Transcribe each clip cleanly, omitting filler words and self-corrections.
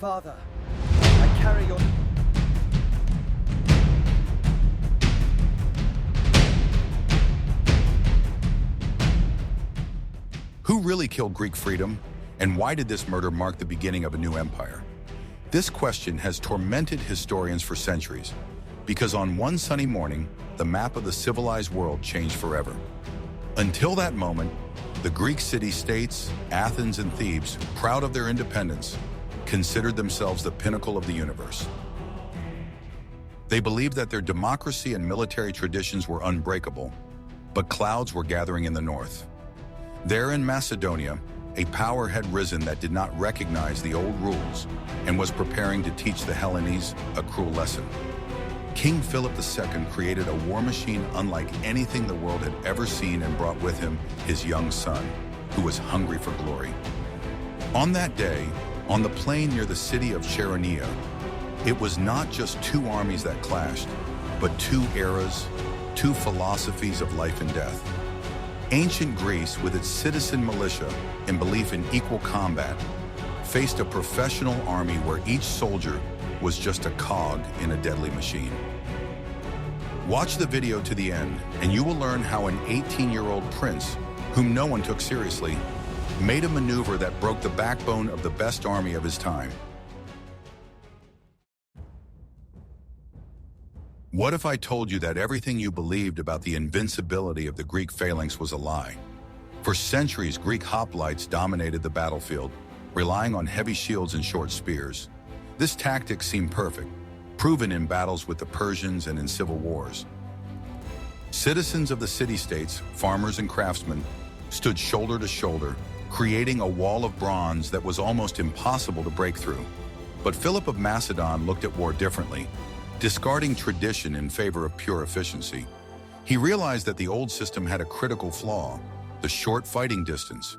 Father, I carry your... Who really killed Greek freedom? And why did this murder mark the beginning of a new empire? This question has tormented historians for centuries, because on one sunny morning, the map of the civilized world changed forever. Until that moment, the Greek city-states, Athens and Thebes, proud of their independence, considered themselves the pinnacle of the universe. They believed that their democracy and military traditions were unbreakable, but clouds were gathering in the north. There in Macedonia, a power had risen that did not recognize the old rules and was preparing to teach the Hellenes a cruel lesson. King Philip II created a war machine unlike anything the world had ever seen and brought with him his young son, who was hungry for glory. On that day, on the plain near the city of Chaeronea, it was not just two armies that clashed, but two eras, two philosophies of life and death. Ancient Greece, with its citizen militia and belief in equal combat, faced a professional army where each soldier was just a cog in a deadly machine. Watch the video to the end, and you will learn how an 18-year-old prince, whom no one took seriously, made a maneuver that broke the backbone of the best army of his time. What if I told you that everything you believed about the invincibility of the Greek phalanx was a lie? For centuries, Greek hoplites dominated the battlefield, relying on heavy shields and short spears. This tactic seemed perfect, proven in battles with the Persians and in civil wars. Citizens of the city-states, farmers and craftsmen, stood shoulder to shoulder, creating a wall of bronze that was almost impossible to break through. But Philip of Macedon looked at war differently. Discarding tradition in favor of pure efficiency, he realized that the old system had a critical flaw: the short fighting distance.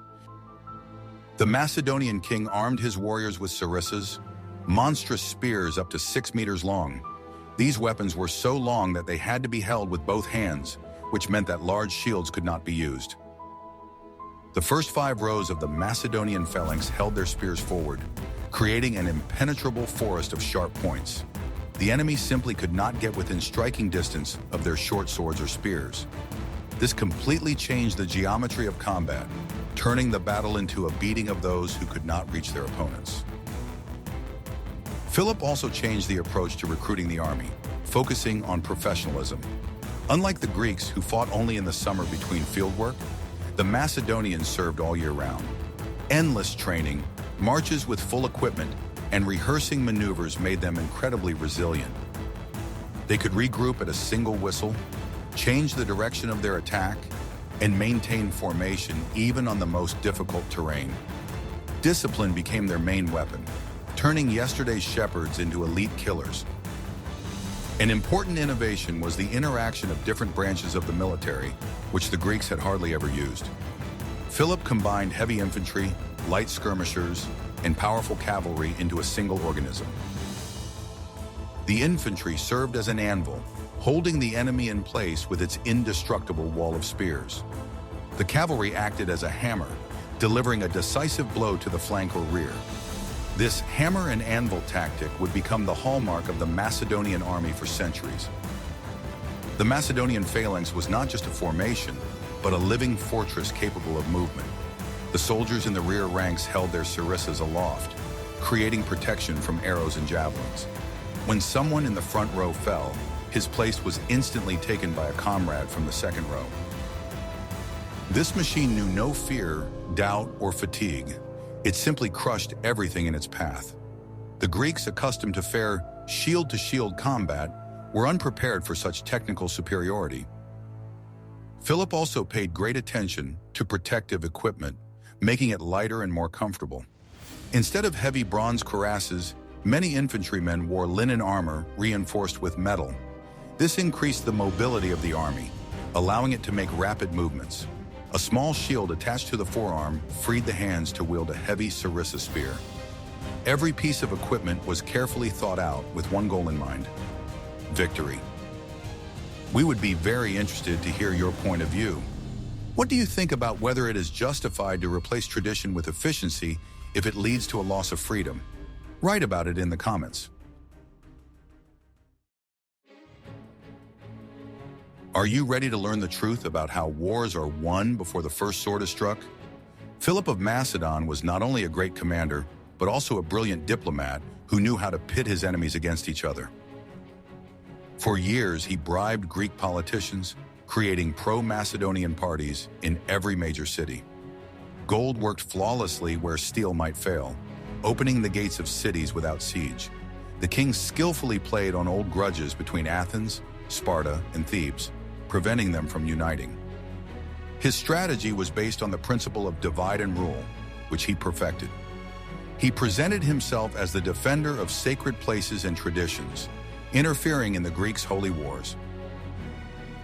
The Macedonian king armed his warriors with sarissas, monstrous spears up to 6 meters long. These weapons were so long that they had to be held with both hands, which meant that large shields could not be used. The first 5 rows of the Macedonian phalanx held their spears forward, creating an impenetrable forest of sharp points. The enemy simply could not get within striking distance of their short swords or spears. This completely changed the geometry of combat, turning the battle into a beating of those who could not reach their opponents. Philip also changed the approach to recruiting the army, focusing on professionalism. Unlike the Greeks, who fought only in the summer between fieldwork, the Macedonians served all year round. Endless training, marches with full equipment, and rehearsing maneuvers made them incredibly resilient. They could regroup at a single whistle, change the direction of their attack, and maintain formation even on the most difficult terrain. Discipline became their main weapon, turning yesterday's shepherds into elite killers. An important innovation was the interaction of different branches of the military, which the Greeks had hardly ever used. Philip combined heavy infantry, light skirmishers, and powerful cavalry into a single organism. The infantry served as an anvil, holding the enemy in place with its indestructible wall of spears. The cavalry acted as a hammer, delivering a decisive blow to the flank or rear. This hammer and anvil tactic would become the hallmark of the Macedonian army for centuries. The Macedonian phalanx was not just a formation, but a living fortress capable of movement. The soldiers in the rear ranks held their sarissas aloft, creating protection from arrows and javelins. When someone in the front row fell, his place was instantly taken by a comrade from the second row. This machine knew no fear, doubt, or fatigue. It simply crushed everything in its path. The Greeks, accustomed to fair shield-to-shield combat, were unprepared for such technical superiority. Philip also paid great attention to protective equipment, making it lighter and more comfortable. Instead of heavy bronze cuirasses, many infantrymen wore linen armor reinforced with metal. This increased the mobility of the army, allowing it to make rapid movements. A small shield attached to the forearm freed the hands to wield a heavy sarissa spear. Every piece of equipment was carefully thought out with one goal in mind: victory. We would be very interested to hear your point of view. What do you think about whether it is justified to replace tradition with efficiency if it leads to a loss of freedom? Write about it in the comments. Are you ready to learn the truth about how wars are won before the first sword is struck? Philip of Macedon was not only a great commander, but also a brilliant diplomat who knew how to pit his enemies against each other. For years, he bribed Greek politicians, creating pro-Macedonian parties in every major city. Gold worked flawlessly where steel might fail, opening the gates of cities without siege. The king skillfully played on old grudges between Athens, Sparta, and Thebes, preventing them from uniting. His strategy was based on the principle of divide and rule, which he perfected. He presented himself as the defender of sacred places and traditions, interfering in the Greeks' holy wars.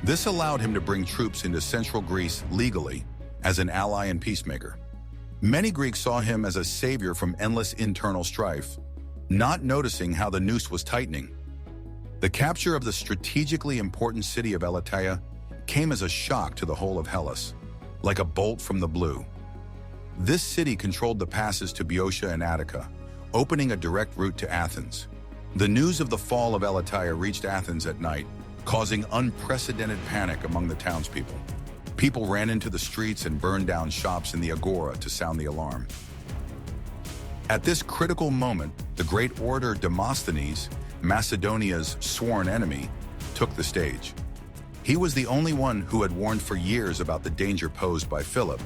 This allowed him to bring troops into central Greece legally as an ally and peacemaker. Many Greeks saw him as a savior from endless internal strife, not noticing how the noose was tightening. The capture of the strategically important city of Elatea came as a shock to the whole of Hellas, like a bolt from the blue. This city controlled the passes to Boeotia and Attica, opening a direct route to Athens. The news of the fall of Elatea reached Athens at night, causing unprecedented panic among the townspeople. People ran into the streets and burned down shops in the agora to sound the alarm. At this critical moment, the great orator Demosthenes, Macedonia's sworn enemy, took the stage. He was the only one who had warned for years about the danger posed by Philip,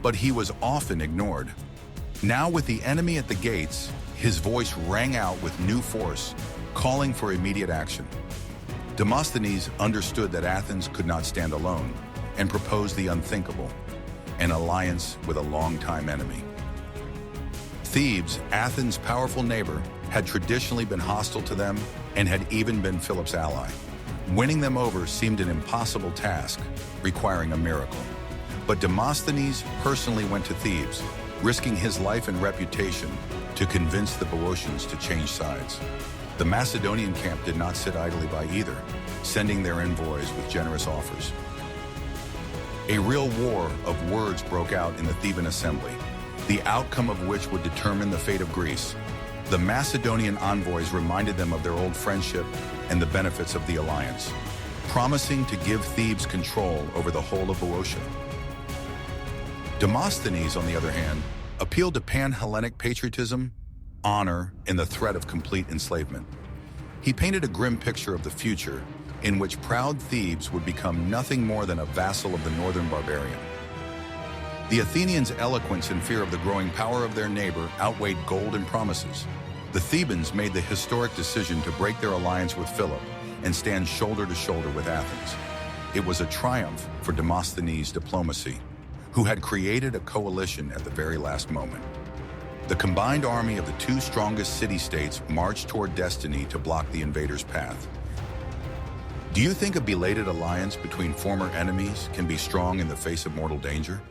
but he was often ignored. Now, with the enemy at the gates, his voice rang out with new force, calling for immediate action. Demosthenes understood that Athens could not stand alone and proposed the unthinkable, an alliance with a longtime enemy. Thebes, Athens' powerful neighbor, had traditionally been hostile to them and had even been Philip's ally. Winning them over seemed an impossible task, requiring a miracle. But Demosthenes personally went to Thebes, risking his life and reputation to convince the Boeotians to change sides. The Macedonian camp did not sit idly by either, sending their envoys with generous offers. A real war of words broke out in the Theban assembly, the outcome of which would determine the fate of Greece. The Macedonian envoys reminded them of their old friendship and the benefits of the alliance, promising to give Thebes control over the whole of Boeotia. Demosthenes, on the other hand, appealed to pan-Hellenic patriotism, honor, and the threat of complete enslavement. He painted a grim picture of the future in which proud Thebes would become nothing more than a vassal of the northern barbarian. The Athenians' eloquence and fear of the growing power of their neighbor outweighed gold and promises. The Thebans made the historic decision to break their alliance with Philip and stand shoulder to shoulder with Athens. It was a triumph for Demosthenes' diplomacy, who had created a coalition at the very last moment. The combined army of the two strongest city-states marched toward destiny to block the invaders' path. Do you think a belated alliance between former enemies can be strong in the face of mortal danger?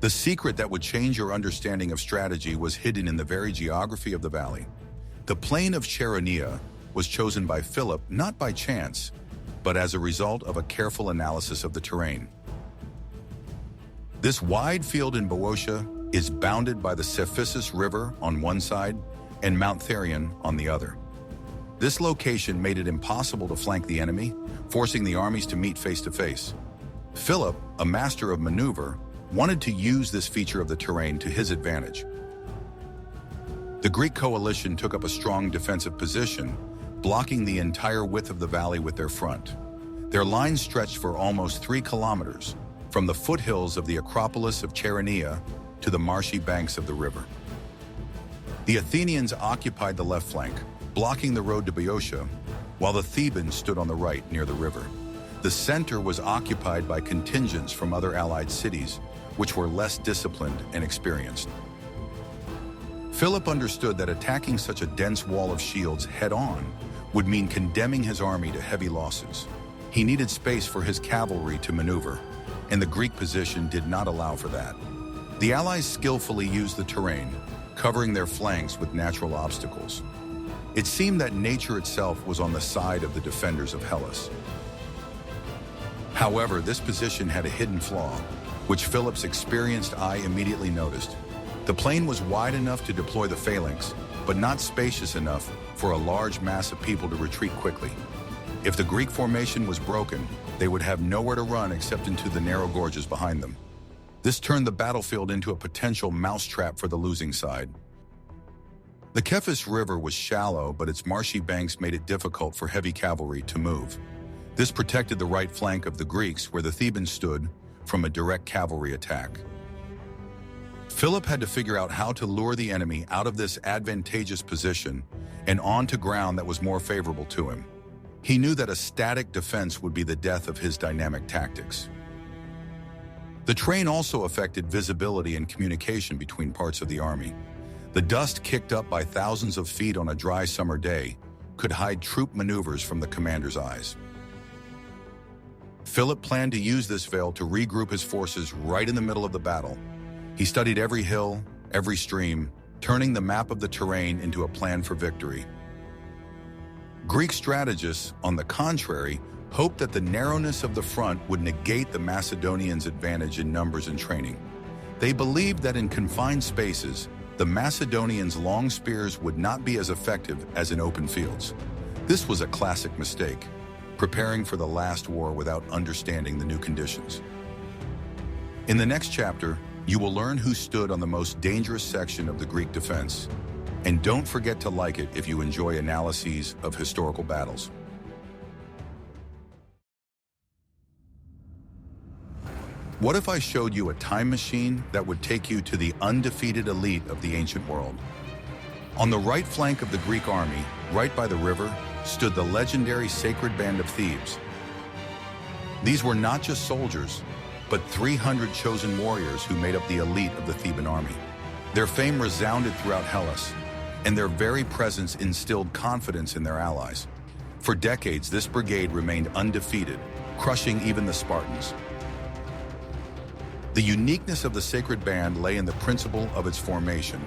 The secret that would change your understanding of strategy was hidden in the very geography of the valley. The plain of Chaeronea was chosen by Philip not by chance, but as a result of a careful analysis of the terrain. This wide field in Boeotia is bounded by the Cephissus River on one side and Mount Therion on the other. This location made it impossible to flank the enemy, forcing the armies to meet face to face. Philip, a master of maneuver, wanted to use this feature of the terrain to his advantage. The Greek coalition took up a strong defensive position, blocking the entire width of the valley with their front. Their lines stretched for almost 3 kilometers, from the foothills of the Acropolis of Chaeronea to the marshy banks of the river. The Athenians occupied the left flank, blocking the road to Boeotia, while the Thebans stood on the right near the river. The center was occupied by contingents from other allied cities, which were less disciplined and experienced. Philip understood that attacking such a dense wall of shields head-on would mean condemning his army to heavy losses. He needed space for his cavalry to maneuver, and the Greek position did not allow for that. The allies skillfully used the terrain, covering their flanks with natural obstacles. It seemed that nature itself was on the side of the defenders of Hellas. However, this position had a hidden flaw, which Philip's experienced eye immediately noticed. The plain was wide enough to deploy the phalanx, but not spacious enough for a large mass of people to retreat quickly. If the Greek formation was broken, they would have nowhere to run except into the narrow gorges behind them. This turned the battlefield into a potential mousetrap for the losing side. The Kephis River was shallow, but its marshy banks made it difficult for heavy cavalry to move. This protected the right flank of the Greeks, where the Thebans stood, from a direct cavalry attack. Philip had to figure out how to lure the enemy out of this advantageous position and onto ground that was more favorable to him. He knew that a static defense would be the death of his dynamic tactics. The terrain also affected visibility and communication between parts of the army. The dust kicked up by thousands of feet on a dry summer day could hide troop maneuvers from the commander's eyes. Philip planned to use this veil to regroup his forces right in the middle of the battle. He studied every hill, every stream, turning the map of the terrain into a plan for victory. Greek strategists, on the contrary, hoped that the narrowness of the front would negate the Macedonians' advantage in numbers and training. They believed that in confined spaces, the Macedonians' long spears would not be as effective as in open fields. This was a classic mistake, preparing for the last war without understanding the new conditions. In the next chapter, you will learn who stood on the most dangerous section of the Greek defense. And don't forget to like it if you enjoy analyses of historical battles. What if I showed you a time machine that would take you to the undefeated elite of the ancient world? On the right flank of the Greek army, right by the river, stood the legendary Sacred Band of Thebes. These were not just soldiers, but 300 chosen warriors who made up the elite of the Theban army. Their fame resounded throughout Hellas, and their very presence instilled confidence in their allies. For decades, this brigade remained undefeated, crushing even the Spartans. The uniqueness of the Sacred Band lay in the principle of its formation.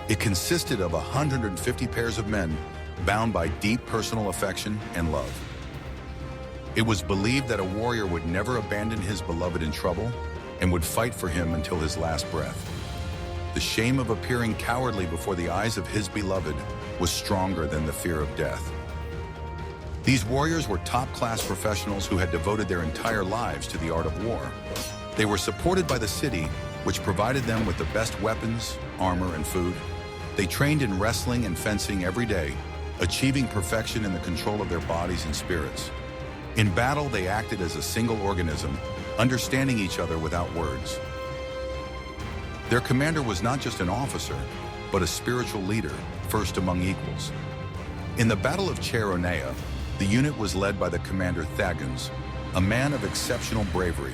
It consisted of 150 pairs of men bound by deep personal affection and love. It was believed that a warrior would never abandon his beloved in trouble and would fight for him until his last breath. The shame of appearing cowardly before the eyes of his beloved was stronger than the fear of death. These warriors were top-class professionals who had devoted their entire lives to the art of war. They were supported by the city, which provided them with the best weapons, armor, and food. They trained in wrestling and fencing every day, achieving perfection in the control of their bodies and spirits. In battle, they acted as a single organism, understanding each other without words. Their commander was not just an officer, but a spiritual leader, first among equals. In the Battle of Chaeronea, the unit was led by the commander Thagons, a man of exceptional bravery.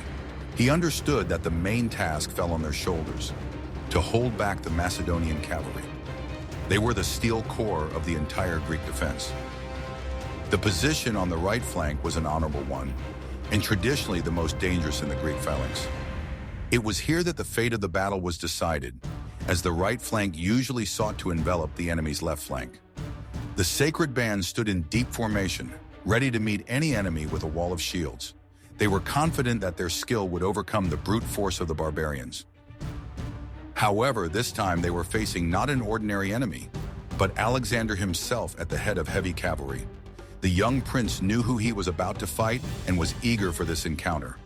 He understood that the main task fell on their shoulders, to hold back the Macedonian cavalry. They were the steel core of the entire Greek defense. The position on the right flank was an honorable one, and traditionally the most dangerous in the Greek phalanx. It was here that the fate of the battle was decided, as the right flank usually sought to envelop the enemy's left flank. The Sacred Band stood in deep formation, ready to meet any enemy with a wall of shields. They were confident that their skill would overcome the brute force of the barbarians. However, this time they were facing not an ordinary enemy, but Alexander himself at the head of heavy cavalry. The young prince knew who he was about to fight and was eager for this encounter.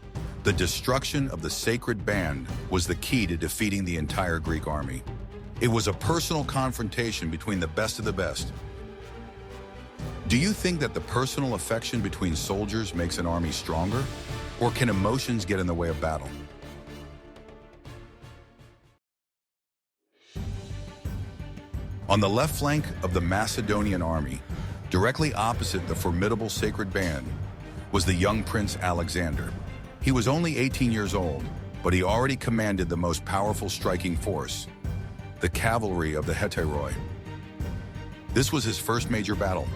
The destruction of the Sacred Band was the key to defeating the entire Greek army. It was a personal confrontation between the best of the best. Do you think that the personal affection between soldiers makes an army stronger? Or can emotions get in the way of battle? On the left flank of the Macedonian army, directly opposite the formidable Sacred Band, was the young prince Alexander. He was only 18 years old, but he already commanded the most powerful striking force, the cavalry of the Heteroi. This was his first major battle,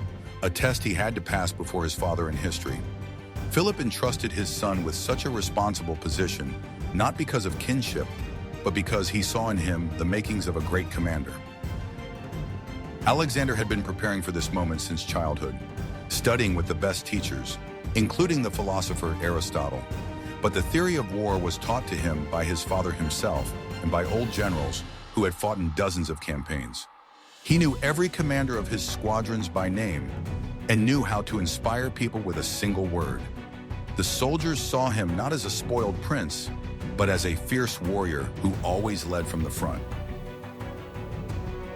a test he had to pass before his father in history. Philip entrusted his son with such a responsible position, not because of kinship, but because he saw in him the makings of a great commander. Alexander had been preparing for this moment since childhood, studying with the best teachers, including the philosopher Aristotle. But the theory of war was taught to him by his father himself and by old generals who had fought in dozens of campaigns. He knew every commander of his squadrons by name and knew how to inspire people with a single word. The soldiers saw him not as a spoiled prince, but as a fierce warrior who always led from the front.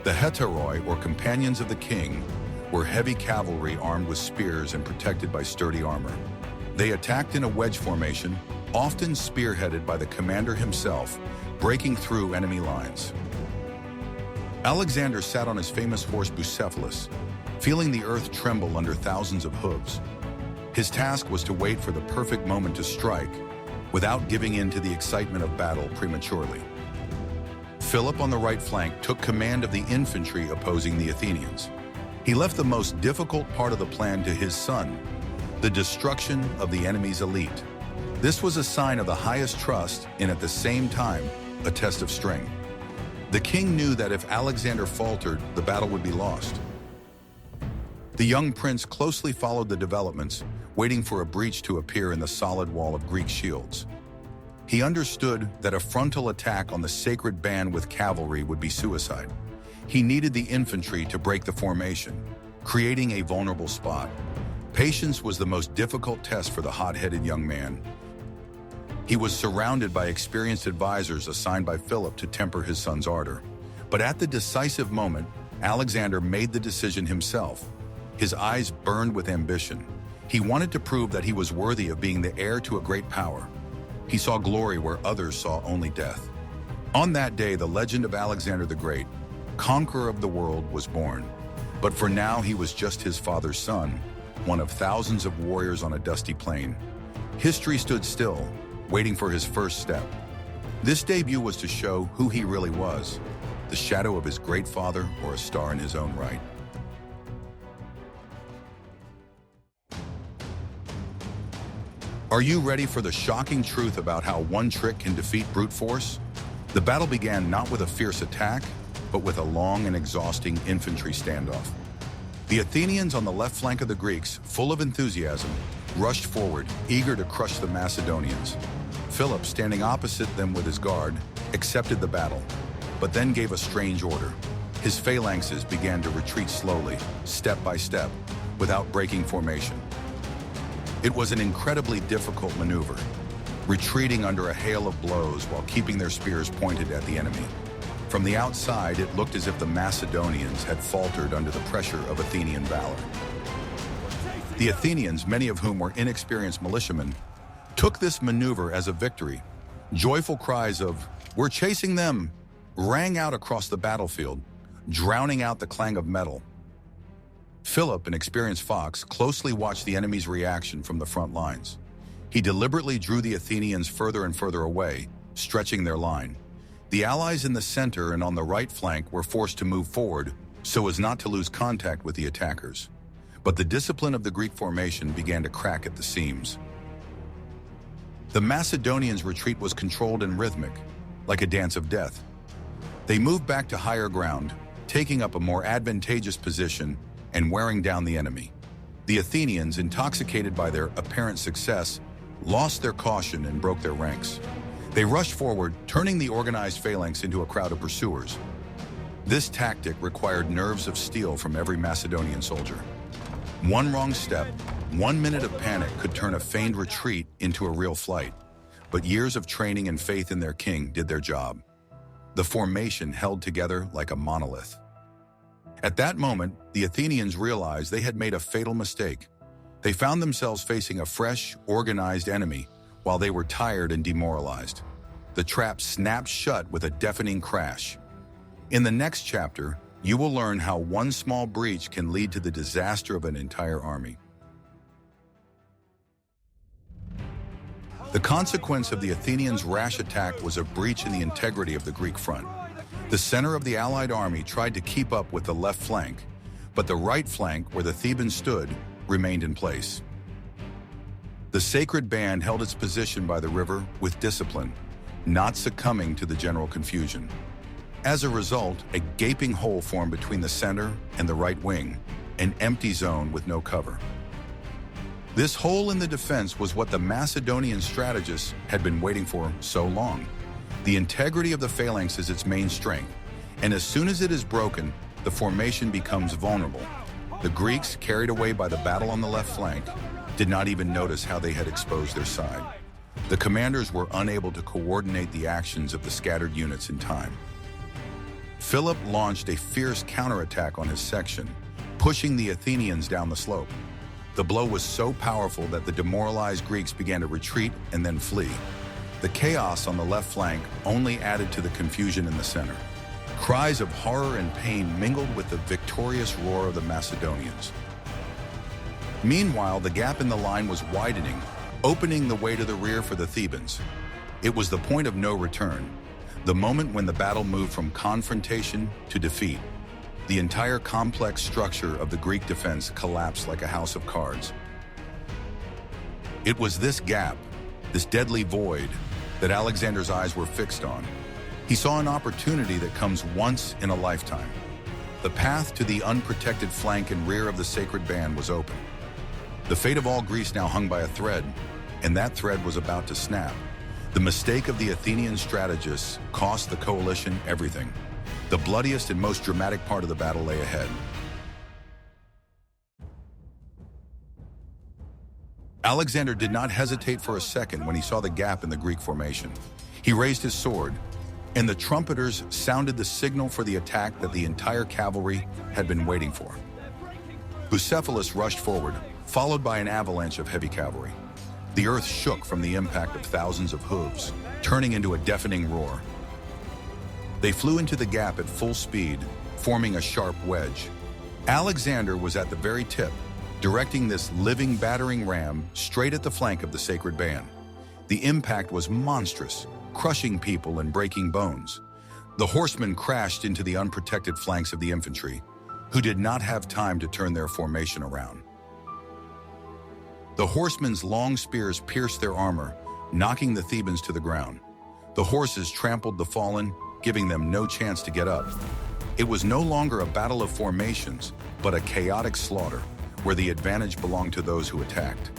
The heteroi, or companions of the king, were heavy cavalry armed with spears and protected by sturdy armor. They attacked in a wedge formation, often spearheaded by the commander himself, breaking through enemy lines. Alexander sat on his famous horse Bucephalus, feeling the earth tremble under thousands of hooves. His task was to wait for the perfect moment to strike, without giving in to the excitement of battle prematurely. Philip on the right flank took command of the infantry opposing the Athenians. He left the most difficult part of the plan to his son, the destruction of the enemy's elite. This was a sign of the highest trust and at the same time, a test of strength. The king knew that if Alexander faltered, the battle would be lost. The young prince closely followed the developments, waiting for a breach to appear in the solid wall of Greek shields. He understood that a frontal attack on the Sacred Band with cavalry would be suicide. He needed the infantry to break the formation, creating a vulnerable spot. Patience was the most difficult test for the hot-headed young man. He was surrounded by experienced advisors assigned by Philip to temper his son's ardor. But at the decisive moment, Alexander made the decision himself. His eyes burned with ambition. He wanted to prove that he was worthy of being the heir to a great power. He saw glory where others saw only death. On that day, the legend of Alexander the Great, conqueror of the world, was born. But for now, he was just his father's son, one of thousands of warriors on a dusty plain. History stood still, waiting for his first step. This debut was to show who he really was, the shadow of his great father or a star in his own right. Are you ready for the shocking truth about how one trick can defeat brute force? The battle began not with a fierce attack, but with a long and exhausting infantry standoff. The Athenians on the left flank of the Greeks, full of enthusiasm, rushed forward, eager to crush the Macedonians. Philip, standing opposite them with his guard, accepted the battle, but then gave a strange order. His phalanxes began to retreat slowly, step by step, without breaking formation. It was an incredibly difficult maneuver, retreating under a hail of blows while keeping their spears pointed at the enemy. From the outside, it looked as if the Macedonians had faltered under the pressure of Athenian valor. The Athenians, many of whom were inexperienced militiamen, took this maneuver as a victory. Joyful cries of, "We're chasing them!" rang out across the battlefield, drowning out the clang of metal. Philip, an experienced fox, closely watched the enemy's reaction from the front lines. He deliberately drew the Athenians further and further away, stretching their line. The allies in the center and on the right flank were forced to move forward so as not to lose contact with the attackers. But the discipline of the Greek formation began to crack at the seams. The Macedonians' retreat was controlled and rhythmic, like a dance of death. They moved back to higher ground, taking up a more advantageous position and wearing down the enemy. The Athenians, intoxicated by their apparent success, lost their caution and broke their ranks. They rushed forward, turning the organized phalanx into a crowd of pursuers. This tactic required nerves of steel from every Macedonian soldier. One wrong step, 1 minute of panic could turn a feigned retreat into a real flight. But years of training and faith in their king did their job. The formation held together like a monolith. At that moment, the Athenians realized they had made a fatal mistake. They found themselves facing a fresh, organized enemy while they were tired and demoralized. The trap snapped shut with a deafening crash. In the next chapter, you will learn how one small breach can lead to the disaster of an entire army. The consequence of the Athenians' rash attack was a breach in the integrity of the Greek front. The center of the allied army tried to keep up with the left flank, but the right flank, where the Thebans stood, remained in place. The Sacred Band held its position by the river with discipline, not succumbing to the general confusion. As a result, a gaping hole formed between the center and the right wing, an empty zone with no cover. This hole in the defense was what the Macedonian strategists had been waiting for so long. The integrity of the phalanx is its main strength, and as soon as it is broken, the formation becomes vulnerable. The Greeks, carried away by the battle on the left flank, did not even notice how they had exposed their side. The commanders were unable to coordinate the actions of the scattered units in time. Philip launched a fierce counterattack on his section, pushing the Athenians down the slope. The blow was so powerful that the demoralized Greeks began to retreat and then flee. The chaos on the left flank only added to the confusion in the center. Cries of horror and pain mingled with the victorious roar of the Macedonians. Meanwhile, the gap in the line was widening, opening the way to the rear for the Thebans. It was the point of no return, the moment when the battle moved from confrontation to defeat. The entire complex structure of the Greek defense collapsed like a house of cards. It was this gap, this deadly void, that Alexander's eyes were fixed on. He saw an opportunity that comes once in a lifetime. The path to the unprotected flank and rear of the Sacred Band was open. The fate of all Greece now hung by a thread, and that thread was about to snap. The mistake of the Athenian strategists cost the coalition everything. The bloodiest and most dramatic part of the battle lay ahead. Alexander did not hesitate for a second when he saw the gap in the Greek formation. He raised his sword, and the trumpeters sounded the signal for the attack that the entire cavalry had been waiting for. Bucephalus rushed forward, followed by an avalanche of heavy cavalry. The earth shook from the impact of thousands of hooves, turning into a deafening roar. They flew into the gap at full speed, forming a sharp wedge. Alexander was at the very tip, directing this living battering ram straight at the flank of the Sacred Band. The impact was monstrous, crushing people and breaking bones. The horsemen crashed into the unprotected flanks of the infantry, who did not have time to turn their formation around. The horsemen's long spears pierced their armor, knocking the Thebans to the ground. The horses trampled the fallen, giving them no chance to get up. It was no longer a battle of formations, but a chaotic slaughter, where the advantage belonged to those who attacked.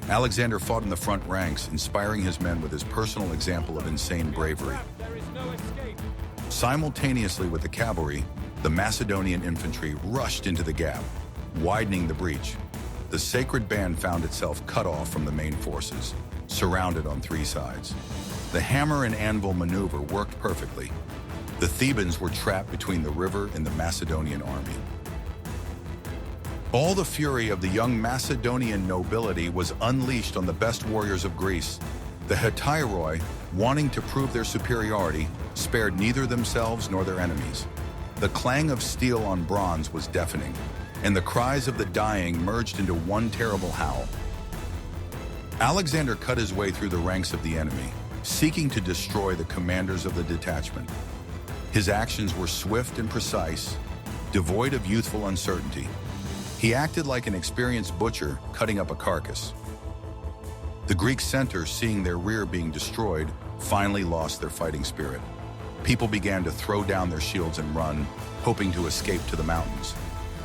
Alexander fought in the front ranks, inspiring his men with his personal example of insane bravery. Simultaneously with the cavalry, the Macedonian infantry rushed into the gap, widening the breach. The Sacred Band found itself cut off from the main forces, surrounded on three sides. The hammer and anvil maneuver worked perfectly. The Thebans were trapped between the river and the Macedonian army. All the fury of the young Macedonian nobility was unleashed on the best warriors of Greece. The Hetairoi, wanting to prove their superiority, spared neither themselves nor their enemies. The clang of steel on bronze was deafening, and the cries of the dying merged into one terrible howl. Alexander cut his way through the ranks of the enemy, seeking to destroy the commanders of the detachment. His actions were swift and precise, devoid of youthful uncertainty. He acted like an experienced butcher cutting up a carcass. The Greek center, seeing their rear being destroyed, finally lost their fighting spirit. People began to throw down their shields and run, hoping to escape to the mountains.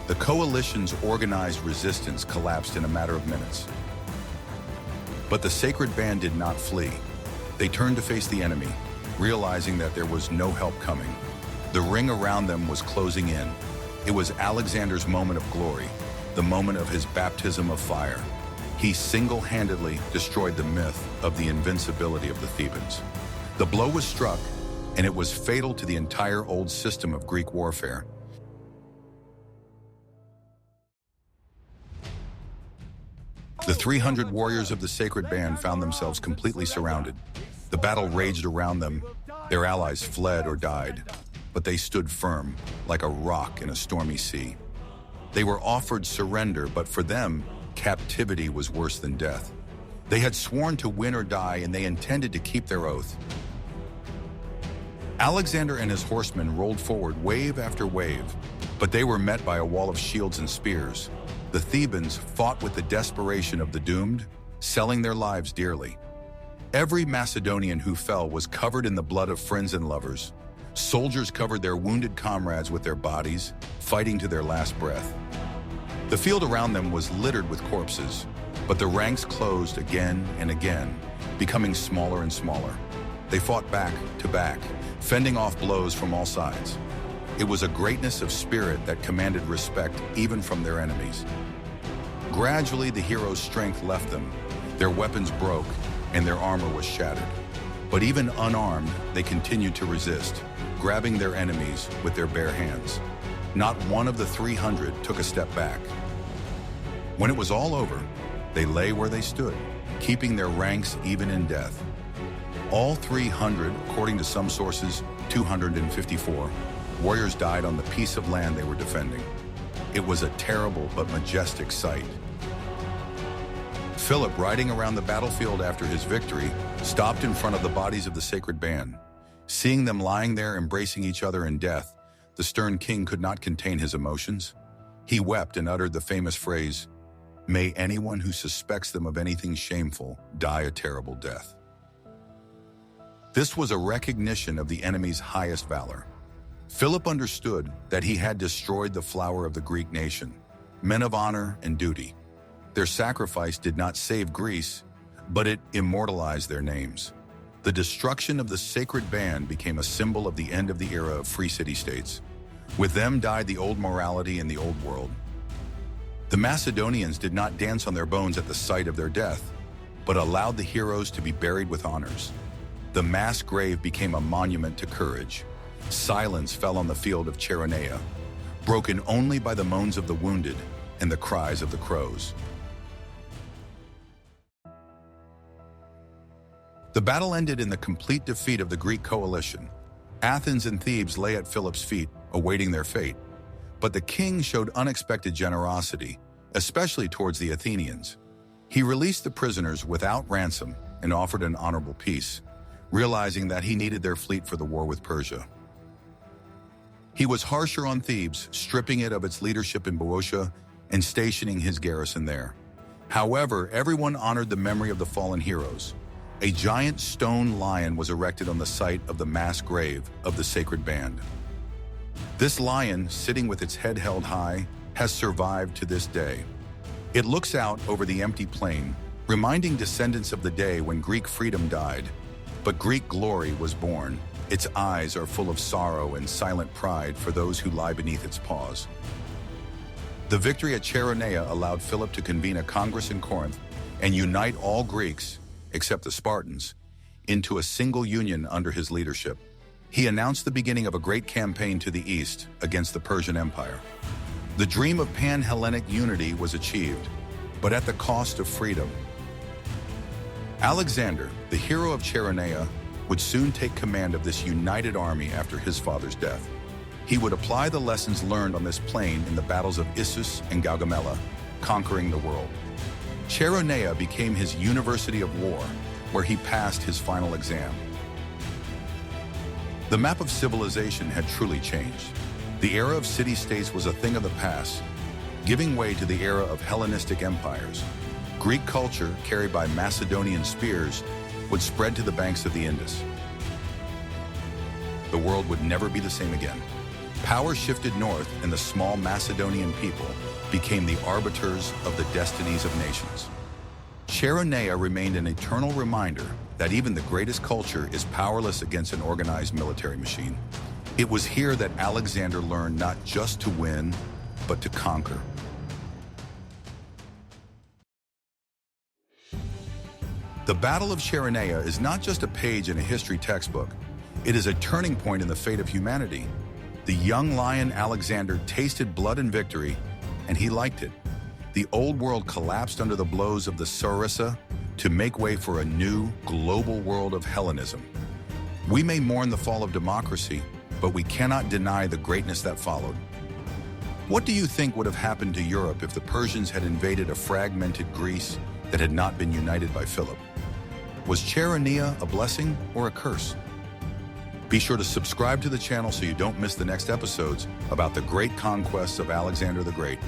The coalition's organized resistance collapsed in a matter of minutes. But the Sacred Band did not flee. They turned to face the enemy, realizing that there was no help coming. The ring around them was closing in. It was Alexander's moment of glory, the moment of his baptism of fire. He single-handedly destroyed the myth of the invincibility of the Thebans. The blow was struck, and it was fatal to the entire old system of Greek warfare. The 300 warriors of the Sacred Band found themselves completely surrounded. The battle raged around them. Their allies fled or died, but they stood firm, like a rock in a stormy sea. They were offered surrender, but for them, captivity was worse than death. They had sworn to win or die, and they intended to keep their oath. Alexander and his horsemen rolled forward wave after wave, but they were met by a wall of shields and spears. The Thebans fought with the desperation of the doomed, selling their lives dearly. Every Macedonian who fell was covered in the blood of friends and lovers. Soldiers covered their wounded comrades with their bodies, fighting to their last breath. The field around them was littered with corpses, but the ranks closed again and again, becoming smaller and smaller. They fought back to back, fending off blows from all sides. It was a greatness of spirit that commanded respect even from their enemies. Gradually, the heroes' strength left them, their weapons broke, and their armor was shattered. But even unarmed, they continued to resist, grabbing their enemies with their bare hands. Not one of the 300 took a step back. When it was all over, they lay where they stood, keeping their ranks even in death. All 300, according to some sources, 254, warriors died on the piece of land they were defending. It was a terrible but majestic sight. Philip, riding around the battlefield after his victory, stopped in front of the bodies of the Sacred Band. Seeing them lying there embracing each other in death, the stern king could not contain his emotions. He wept and uttered the famous phrase, "May anyone who suspects them of anything shameful die a terrible death." This was a recognition of the enemy's highest valor. Philip understood that he had destroyed the flower of the Greek nation, men of honor and duty. Their sacrifice did not save Greece, but it immortalized their names. The destruction of the Sacred Band became a symbol of the end of the era of free city-states. With them died the old morality in the old world. The Macedonians did not dance on their bones at the sight of their death, but allowed the heroes to be buried with honors. The mass grave became a monument to courage. Silence fell on the field of Chaeronea, broken only by the moans of the wounded and the cries of the crows. The battle ended in the complete defeat of the Greek coalition. Athens and Thebes lay at Philip's feet, awaiting their fate. But the king showed unexpected generosity, especially towards the Athenians. He released the prisoners without ransom and offered an honorable peace, realizing that he needed their fleet for the war with Persia. He was harsher on Thebes, stripping it of its leadership in Boeotia and stationing his garrison there. However, everyone honored the memory of the fallen heroes. A giant stone lion was erected on the site of the mass grave of the Sacred Band. This lion, sitting with its head held high, has survived to this day. It looks out over the empty plain, reminding descendants of the day when Greek freedom died, but Greek glory was born. Its eyes are full of sorrow and silent pride for those who lie beneath its paws. The victory at Chaeronea allowed Philip to convene a congress in Corinth and unite all Greeks, except the Spartans, into a single union under his leadership. He announced the beginning of a great campaign to the east against the Persian Empire. The dream of pan-Hellenic unity was achieved, but at the cost of freedom. Alexander, the hero of Chaeronea, would soon take command of this united army after his father's death. He would apply the lessons learned on this plain in the battles of Issus and Gaugamela, conquering the world. Chaeronea became his university of war, where he passed his final exam. The map of civilization had truly changed. The era of city-states was a thing of the past, giving way to the era of Hellenistic empires. Greek culture, carried by Macedonian spears, would spread to the banks of the Indus. The world would never be the same again. Power shifted north, and the small Macedonian people became the arbiters of the destinies of nations. Chaeronea remained an eternal reminder that even the greatest culture is powerless against an organized military machine. It was here that Alexander learned not just to win, but to conquer. The Battle of Chaeronea is not just a page in a history textbook. It is a turning point in the fate of humanity. The young lion Alexander tasted blood and victory, and he liked it. The old world collapsed under the blows of the Sarissa to make way for a new, global world of Hellenism. We may mourn the fall of democracy, but we cannot deny the greatness that followed. What do you think would have happened to Europe if the Persians had invaded a fragmented Greece that had not been united by Philip? Was Chaeronea a blessing or a curse? Be sure to subscribe to the channel so you don't miss the next episodes about the great conquests of Alexander the Great.